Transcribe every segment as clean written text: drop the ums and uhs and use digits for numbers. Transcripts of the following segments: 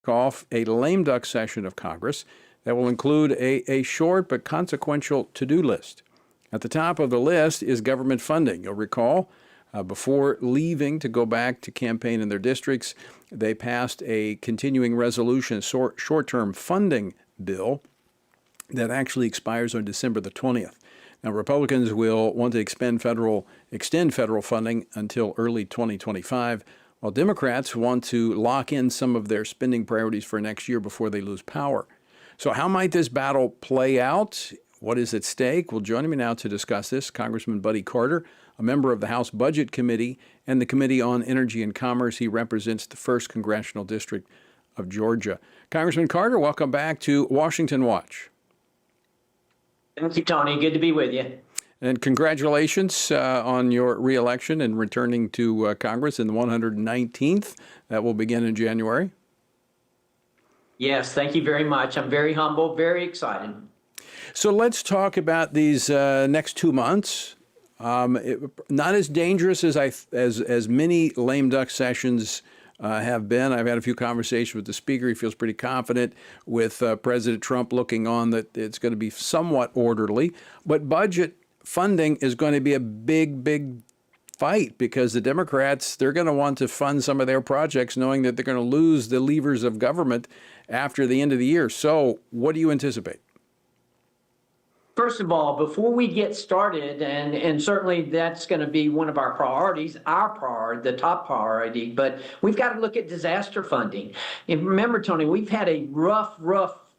off a lame duck session of Congress that will include a short but consequential to-do list. At the top of the list is government funding. You'll recall, before leaving to go back to campaign in their districts, they passed a continuing resolution, short-term funding bill that actually expires on December the 20th. Now, Republicans will want to extend federal funding until early 2025, while Democrats want to lock in some of their spending priorities for next year before they lose power. So how might this battle play out? What is at stake? Well, joining me now to discuss this, Congressman Buddy Carter, a member of the House Budget Committee and the Committee on Energy and Commerce. He represents the 1st Congressional District of Georgia. Congressman Carter, welcome back to Washington Watch. Thank you, Tony. Good to be with you. And congratulations on your reelection and returning to Congress in the 119th. That will begin in January. Yes, thank you very much. I'm very humble, very excited. So let's talk about these next 2 months. Not as dangerous as many lame duck sessions have been. I've had a few conversations with the Speaker. He feels pretty confident with President Trump looking on that it's going to be somewhat orderly. But budget funding is going to be a big fight because the Democrats, they're going to want to fund some of their projects knowing that they're going to lose the levers of government after the end of the year. So what do you anticipate? First of all, before we get started, and certainly that's going to be one of our priorities, the top priority, but we've got to look at disaster funding. And remember, Tony, we've had a rough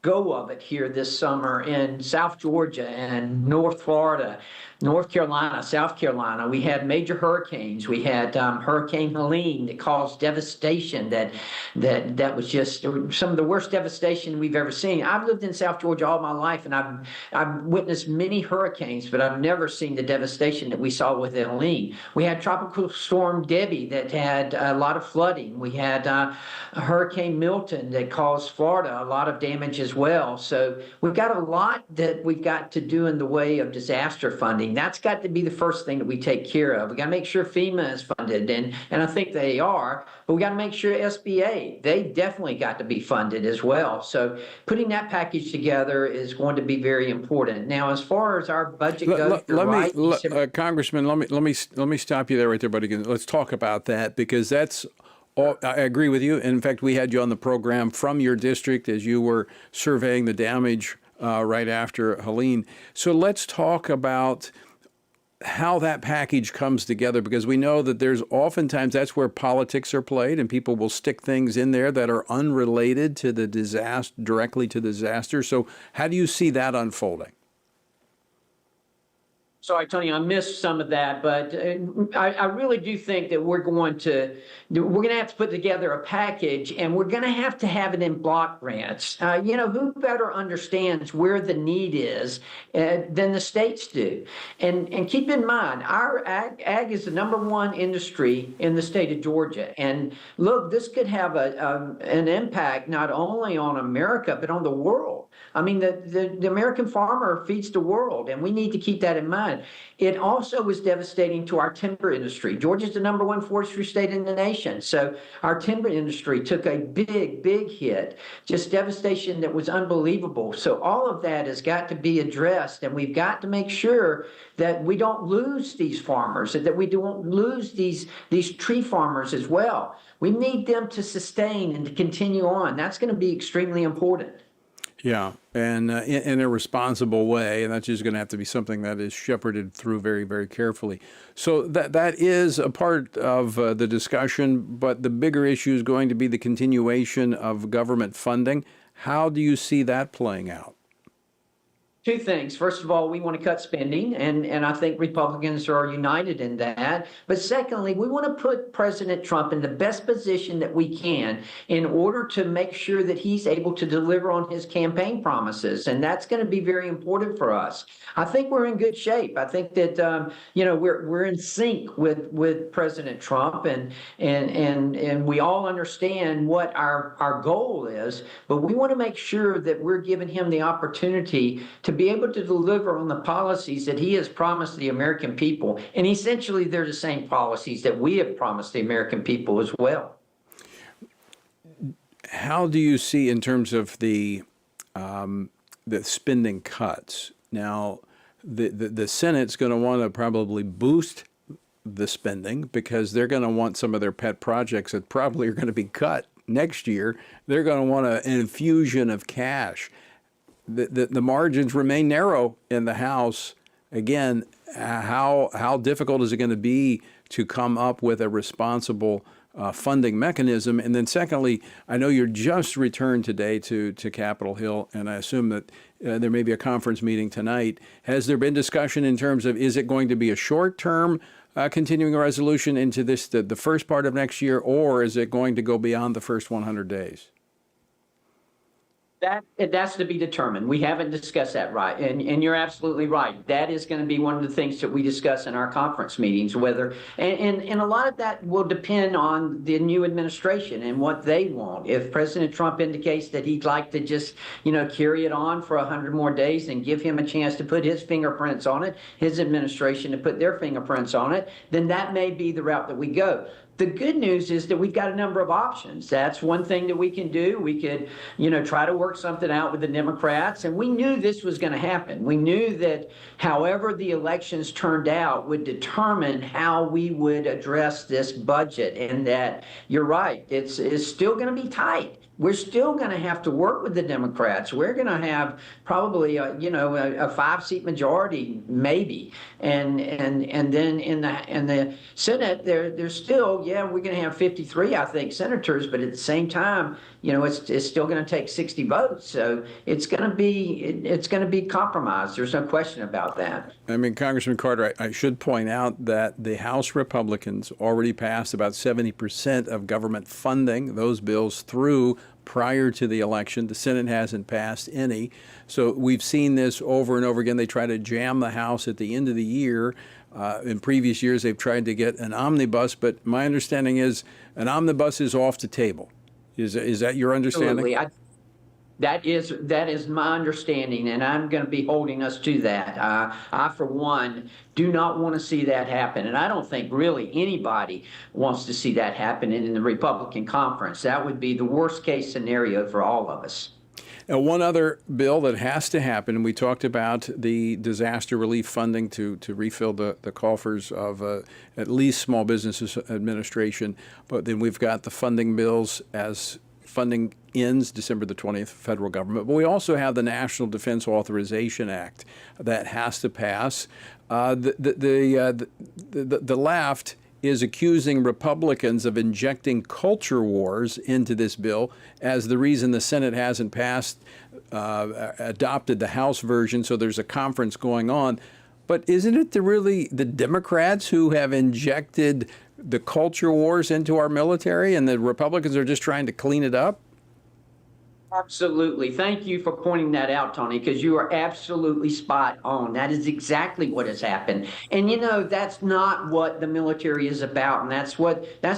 go of it here this summer in South Georgia and North Florida, North Carolina, South Carolina. We had major hurricanes. We had Hurricane Helene that caused devastation that was just some of the worst devastation we've ever seen. I've lived in South Georgia all my life, and I've witnessed many hurricanes, but I've never seen the devastation that we saw with Helene. We had Tropical Storm Debbie that had a lot of flooding. We had Hurricane Milton that caused Florida a lot of damage as well. So we've got a lot that we've got to do in the way of disaster funding. That's got to be the first thing that we take care of. We got to make sure FEMA is funded, and I think they are, but we got to make sure SBA, they definitely got to be funded as well. So putting that package together is going to be very important. Now, as far as our budget goes, Congressman, let me stop you there right there, buddy. Let's talk about that because that's. I agree with you. In fact, we had you on the program from your district as you were surveying the damage right after Helene. So let's talk about how that package comes together, because we know that there's oftentimes that's where politics are played and people will stick things in there that are unrelated to the disaster, directly to the disaster. So how do you see that unfolding? Sorry, Tony, I missed some of that, but I really do think that we're going to have to put together a package, and we're going to have it in block grants. Who better understands where the need is than the states do? And keep in mind, our ag is the #1 industry in the state of Georgia. And look, this could have an impact not only on America, but on the world. I mean, the American farmer feeds the world, and we need to keep that in mind. It also was devastating to our timber industry. Georgia's the #1 forestry state in the nation. So our timber industry took a big hit, just devastation that was unbelievable. So all of that has got to be addressed, and we've got to make sure that we don't lose these farmers, and that we don't lose these tree farmers as well. We need them to sustain and to continue on. That's going to be extremely important. Yeah, and in a responsible way, and that's just going to have to be something that is shepherded through very carefully. So that is a part of the discussion, but the bigger issue is going to be the continuation of government funding. How do you see that playing out? Two things. First of all, we want to cut spending, and I think Republicans are united in that. But secondly, we want to put President Trump in the best position that we can in order to make sure that he's able to deliver on his campaign promises. And that's going to be very important for us. I think we're in good shape. I think that, we're in sync with President Trump, and we all understand what our goal is. But we want to make sure that we're giving him the opportunity to be able to deliver on the policies that he has promised the American people. And essentially, they're the same policies that we have promised the American people as well. how do you see in terms of the spending cuts? Now, the Senate's going to want to probably boost the spending because they're going to want some of their pet projects that probably are going to be cut next year. They're going to want an infusion of cash. The margins remain narrow in the House. Again, how difficult is it going to be to come up with a responsible funding mechanism? And then secondly, I know you're just returned today to Capitol Hill, and I assume that there may be a conference meeting tonight. Has there been discussion in terms of, is it going to be a short-term continuing resolution into the first part of next year, or is it going to go beyond the first 100 days? That's to be determined. We haven't discussed that, right. And you're absolutely right. That is going to be one of the things that we discuss in our conference meetings, whether, and a lot of that will depend on the new administration and what they want. If President Trump indicates that he'd like to just, carry it on for 100 more days and give him a chance to put his fingerprints on it, his administration to put their fingerprints on it, then that may be the route that we go. The good news is that we've got a number of options. That's one thing that we can do. We could, try to work something out with the Democrats. And we knew this was going to happen. We knew that however the elections turned out would determine how we would address this budget. And that you're right, it's still going to be tight. We're still going to have to work with the Democrats. We're going to have probably a 5-seat majority, maybe, and then in the Senate, there's still we're going to have 53, I think, senators, but at the same time, it's still going to take 60 votes. So it's going to be compromised. There's no question about that. I mean, Congressman Carter, I should point out that the House Republicans already passed about 70% of government funding, those bills, through prior to the election. The Senate hasn't passed any. So we've seen this over and over again. They try to jam the House at the end of the year. In previous years, they've tried to get an omnibus, but my understanding is an omnibus is off the table. Is that your understanding? Absolutely. That is my understanding, and I'm going to be holding us to that. I, for one, do not want to see that happen, and I don't think really anybody wants to see that happen in the Republican conference. That would be the worst case scenario for all of us. Now, one other bill that has to happen, we talked about the disaster relief funding to refill the coffers of at least Small Business Administration, but then we've got the funding bills as funding ends December the 20th, federal government. But we also have the National Defense Authorization Act that has to pass. The left is accusing Republicans of injecting culture wars into this bill as the reason the Senate hasn't adopted the House version, so there's a conference going on. But isn't it really the Democrats who have injected the culture wars into our military, and the Republicans are just trying to clean it up? Absolutely. Thank you for pointing that out, Tony, because you are absolutely spot on. That is exactly what has happened. And, that's not what the military is about. And that's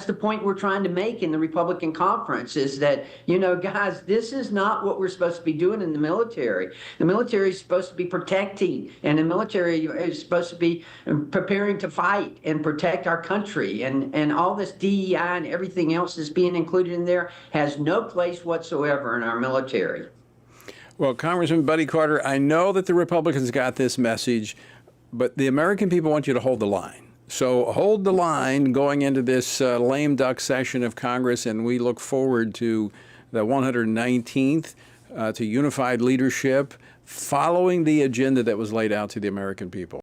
the point we're trying to make in the Republican conference is that, guys, this is not what we're supposed to be doing in the military. The military is supposed to be protecting, and the military is supposed to be preparing to fight and protect our country. And all this DEI and everything else that's being included in there has no place whatsoever in our military. Well, Congressman Buddy Carter, I know that the Republicans got this message, but the American people want you to hold the line. So hold the line going into this lame duck session of Congress, and we look forward to the 119th to unified leadership following the agenda that was laid out to the American people.